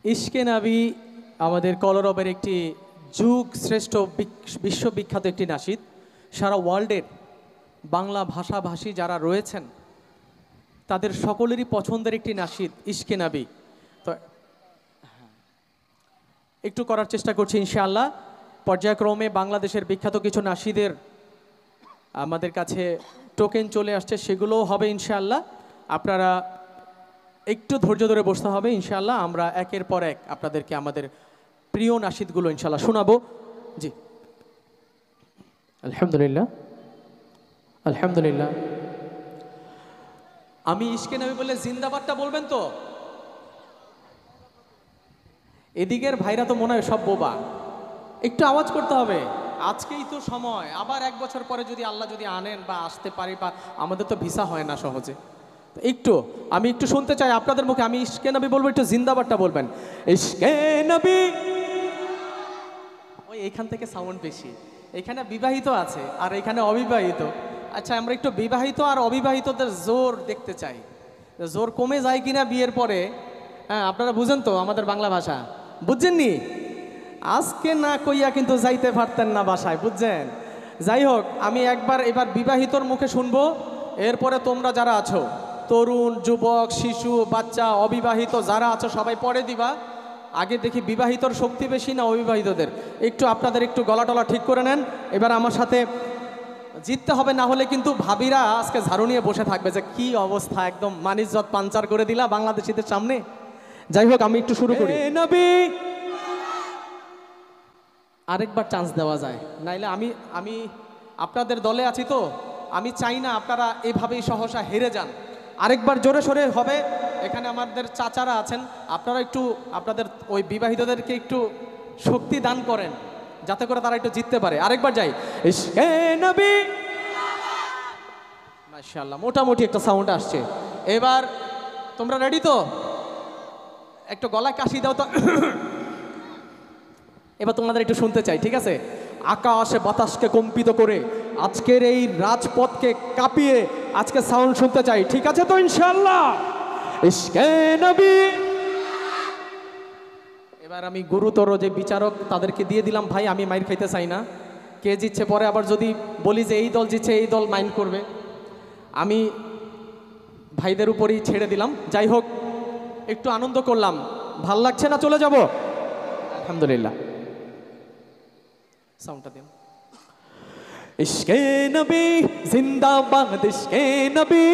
ইশকে নাবি আমাদের কলরবের একটি যুগ শ্রেষ্ঠ বিশ্ববিখ্যাত একটি নাশিদ। সারা ওয়ার্ল্ডের বাংলা ভাষাভাষী যারা রয়েছেন তাদের সকলেরই পছন্দের একটি নাশিদ ইশকে নাবি। তো একটু করার চেষ্টা করছি ইনশাআল্লাহ। পর্যায়ক্রমে বাংলাদেশের বিখ্যাত কিছু নাশিদের আমাদের কাছে টোকেন চলে আসছে, সেগুলোও হবে ইনশাআল্লাহ। আপনারা একটু ধৈর্য ধরে বসতে হবে ইনশাআল্লাহ। আমরা একের পর এক আপনাদেরকে আমাদের প্রিয় নাশিদগুলো ইনশাআল্লাহ শোনাবো। জি, আলহামদুলিল্লাহ আলহামদুলিল্লাহ। আমি ইশকে নবী বলে জিন্দাবাদটা বলবেন তো? এদিকের ভাইরা তো মনে হয় সব বোবা, একটু আওয়াজ করতে হবে। আজকেই তো সময়, আবার এক বছর পরে যদি আল্লাহ যদি আনেন বা আসতে পারি, বা আমাদের তো ভিসা হয় না সহজে, একটু আমি একটু শুনতে চাই আপনাদের মুখে। আমি ইশকে নবী বলবো, একটু জিন্দাবাদটা বলবেন। ইশকে নবী। ওই এখান থেকে সাউন্ড বেশি, এখানে বিবাহিত আছে আর এখানে অবিবাহিত। আচ্ছা, আমরা একটু বিবাহিত আর অবিবাহিতদের জোর দেখতে চাই, জোর কমে যায় কিনা বিয়ের পরে। হ্যাঁ, আপনারা বুঝেন তো আমাদের বাংলা ভাষা, বুঝছেননি? আজকে না কইয়া কিন্তু যাইতে পারতেন না বাসায়, বুঝছেন? যাই হোক, আমি এবার বিবাহিতর মুখে শুনবো, এরপরে তোমরা যারা আছো তরুণ, যুবক, শিশু, বাচ্চা, অবিবাহিত যারা আছো সবাই পরে দিবা। আগে দেখি বিবাহিতর শক্তি বেশি না অবিবাহিতদের। একটু আপনাদের একটু গলা টলা ঠিক করে নেন। এবার আমার সাথে জিততে হবে, না হলে কিন্তু ভাবিরা আজকে ঝাড়ু নিয়ে বসে থাকবে যে কি অবস্থা, একদম মানিজ্জত পাঞ্চার করে দিলা বাংলাদেশিদের সামনে। যাই হোক, আমি একটু শুরু করি। নবী, আরেকবার চান্স দেওয়া যায়, নাইলে আমি আপনাদের দলে আছি তো, আমি চাই না আপনারা এভাবেই সহসা হেরে যান। আরেকবার জোরে সোরে হবে। এখানে আমাদের চাচারা আছেন, আপনারা একটু আপনাদের ওই বিবাহিতদেরকে একটু শক্তি দান করেন যাতে করে তারা একটু জিততে পারে। আরেকবার যাই। ইশকে নবী। মাশাআল্লাহ, মোটামুটি একটা সাউন্ড আসছে। এবার তোমরা রেডি তো? একটু গলায় কাশি দাও তো। এবার তোমাদের একটু শুনতে চাই, ঠিক আছে? আকাশে বাতাসকে কম্পিত করে আজকের এই রাজপথকে কাঁপিয়ে আজকে সাউন্ড শুনতে চাই, ঠিক আছে তো ইনশাআল্লাহ? ইশকে নবী। এবার আমি গুরুতর যে বিচারক তাদেরকে দিয়ে দিলাম। ভাই, আমি মাইর খাইতে চাই না। কে জিতছে পরে আবার যদি বলি যে এই দল জিতছে, এই দল মাইন্ড করবে, আমি ভাইদের উপরেই ছেড়ে দিলাম। যাই হোক, একটু আনন্দ করলাম, ভাল লাগছে না চলে যাব? আলহামদুলিল্লাহ। সাউন্ডটা দিন। ইশকে নবী জিন্দাবাদ, ইশকে নবী,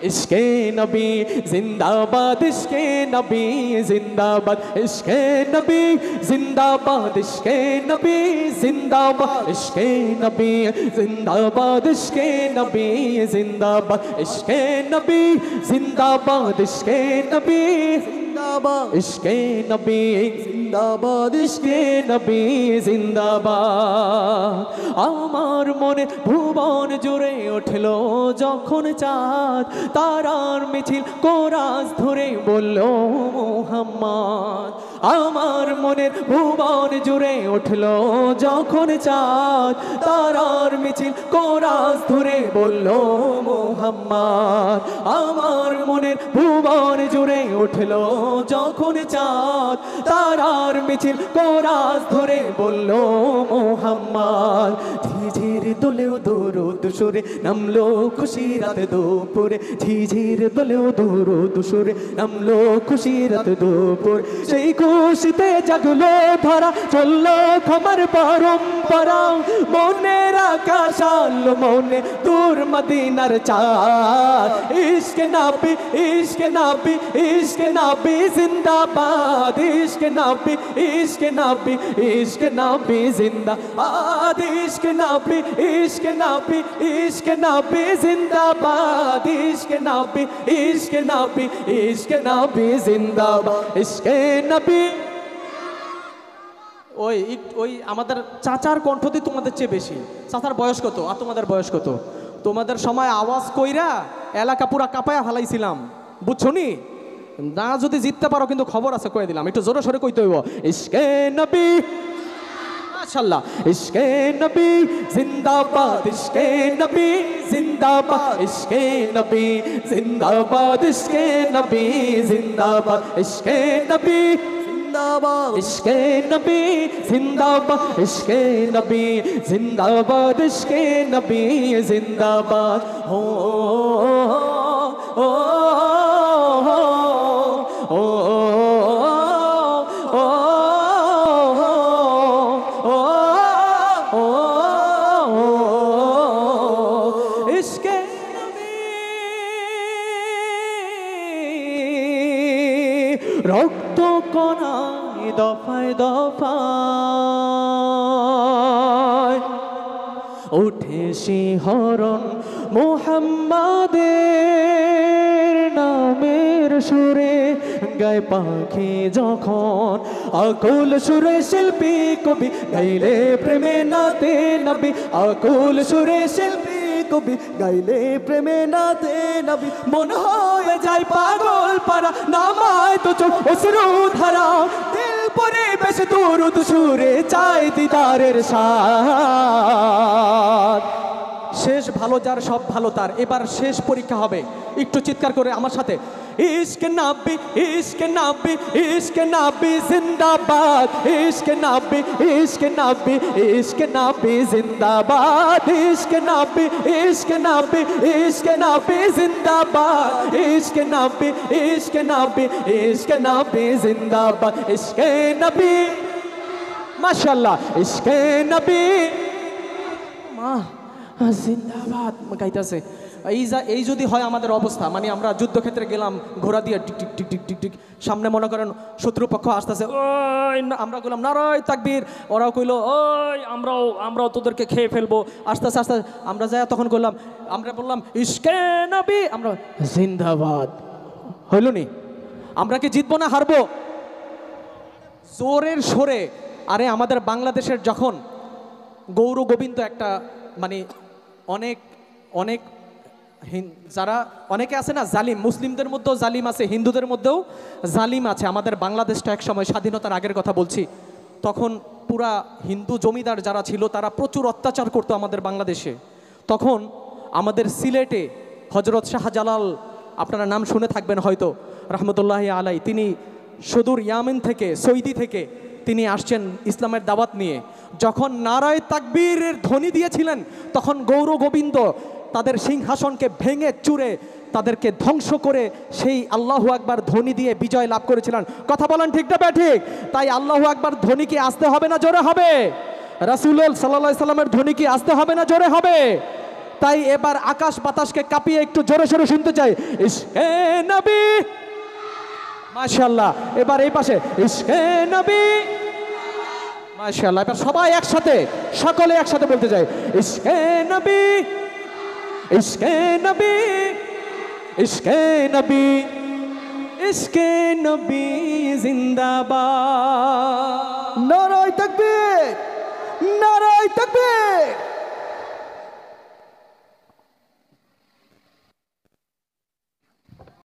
ইশকে নবী জিন্দাবাদ, ইশকে নবী জিন্দাবাদ, ইশকে নবী জিন্দাবাদ, ইশকে নবী জিন্দাবাদ, ইশকে নবী জিন্দাবাদ, ইশকে নবী জিন্দাবাদ, ইশকে নবী জিন্দাবাদ, ইশকে নবী জিন্দাবাদ, ইশকে নবী জিন্দাবাদ, ইশকে নবী জিন্দাবাদ। আমার মনে ভুবন জুড়ে উঠল যখন চাঁদ, তারার মিছিল কোরাস ধরে বলল মুহাম্মদ। আমার মনের ভুবন জুড়ে উঠল যখন চাঁদ, তারার মিছিল কোরাস ধরে বলল মুহাম্মদ। আমার মনের ভুবন জুড়ে উঠল যখন চাঁদ, তারার মিছিল কোরাস ধরে বলল মুহাম্মদ। ঝিঝির দোলেও দরুদ সুরে নামলো খুশি রাত দুপুরে, ঝিঝির দোলেও দরুদ সুরে নামলো খুশি রাত দুপুর। সেই খুশিতে জাগলো ধরা, চললো খবর পরম্পরা, মনের আকাশ আলো মনে দূর মদিনার চাঁদ। ইশকে নবী, ইশকে নবী, ইশকে নবী জিন্দাবাদ, ইশকে নবী, ইশকে নবী, ইশকে নবী জিন্দাবাদ, ইশকে নবী, ইশকে নবী, ইশকে নবী জিন্দাবাদ, ইশকে নবী, ইশকে নবী, ইশকে নবী জিন্দাবাদ, ইশকে নবী। ওই আমাদের চাচার কণ্ঠটি তোমাদের চেয়ে বেশি। চাচার বয়স কত আর তোমাদের বয়স কত? তোমাদের সময় আওয়াজ কইরা এলাকা পুরা কাঁপায়া ফেলাইছিলাম, বুঝছো নি? না যদি জিততে পারো কিন্তু খবর আছে, কয়ে দিলাম। একটু জোরে সরে কইতে হইব। ইশকে নবী। माशाल्लाह। इश्के नबी जिंदाबाद, इश्के नबी जिंदाबाद, इश्के नबी जिंदाबाद, इश्के नबी जिंदाबाद, इश्के नबी जिंदाबाद, इश्के नबी जिंदाबाद, इश्के नबी जिंदाबाद, इश्के नबी जिंदाबाद। हो ओ রক্ত কণায় দফায় দফায় উঠে শিহরণ মুহাম্মাদের নামের সুরে, গায় পাখি যখন আকুল সুরে শিল্পী কবি গাইলে প্রেমে নাতে নবী, আকুল সুরে শিল্পী কবি গাইলে প্রেমে নাতে নবী। মন হয়ে যায় পাগল পারা, নামায় তো চোখ অশ্রু ধারা, দিল পরে বেশ দুরুদ সুরে চাই দিদারের স্বাদ। শেষ ভালো যার সব ভালো তার, এবার শেষ পরীক্ষা হবে, একটু চিৎকার করে আমার সাথে। ইশকে নবী, ইশকে নবী, ইশকে নবী জিন্দাবাদ, ইশকে নবী, ইশকে নবী, ইশকে নবী জিন্দাবাদ, ইশকে নবী, ইশকে নবী, ইশকে নবী জিন্দাবাদ, ইশকে নবী, ইশকে নবী, ইশকে নবী জিন্দাবাদ, ইশকে নবী মাশাআল্লাহ, ইশকে নবী জিন্দাবাদ গাইতেছে। এই যদি হয় আমাদের অবস্থা, মানে আমরা যুদ্ধক্ষেত্রে গেলাম ঘোড়া দিয়ে tick tick tick tick tick tick, সামনে মনে করেন শত্রুপক্ষ আসতেছে, ওই আমরা কইলাম নারায় তাকবীর, ওরাও কইলো ওই আমরাও তোদেরকে খেয়ে ফেলবো, আস্তে আস্তে আস্তে আমরা যাই, তখন করলাম আমরা বললাম ইশকে নবী, আমরা জিন্দাবাদ। হইল নি? আমরা কি জিতবো না হারবো? জোরের সরে। আরে আমাদের বাংলাদেশের যখন গৌর গোবিন্দ একটা মানে অনেক অনেক যারা অনেকে আছে না জালিম, মুসলিমদের মধ্যেও জালিম আছে, হিন্দুদের মধ্যেও জালিম আছে। আমাদের বাংলাদেশটা এক সময় স্বাধীনতার আগের কথা বলছি, তখন পুরা হিন্দু জমিদার যারা ছিল তারা প্রচুর অত্যাচার করতো আমাদের বাংলাদেশে। তখন আমাদের সিলেটে হজরত শাহজালাল, আপনারা নাম শুনে থাকবেন হয়তো, রহমতুল্লাহি আলাই, তিনি সুদূর ইয়ামেন থেকে, সৌদি থেকে তিনি আসছেন ইসলামের দাওয়াত নিয়ে। যখন নারায়ে তাকবীরের ধ্বনি দিয়েছিলেন, তখন গৌর গোবিন্দ তাদের সিংহাসনকে ভেঙে চুরে তাদেরকে ধ্বংস করে সেই আল্লাহু আকবার ধ্বনি দিয়ে বিজয় লাভ করেছিলেন। কথা বলেন ঠিক না ঠিক? তাই আল্লাহু আকবার ধ্বনি কি আসতে হবে না জোরে হবে? রাসূল সাল্লাল্লাহু আলাইহি সাল্লামের ধ্বনি কি আসতে হবে না জোরে হবে? তাই এবার আকাশ বাতাসকে কাঁপিয়ে একটু জোরে সোরে শুনতে চাই, ইশকে নবী মাশাআল্লাহ। এবার এই পাশে ইশকে নবী মাশাআল্লাহ। এবার সবাই একসাথে, সকলে একসাথে বলতে চাই, ইশকে নবী, ইশকে নবী, ইশকে নবী, ইশকে নবী জিন্দাবাদ। নারায়ে তাকবীর, নারায়ে তাকবীর।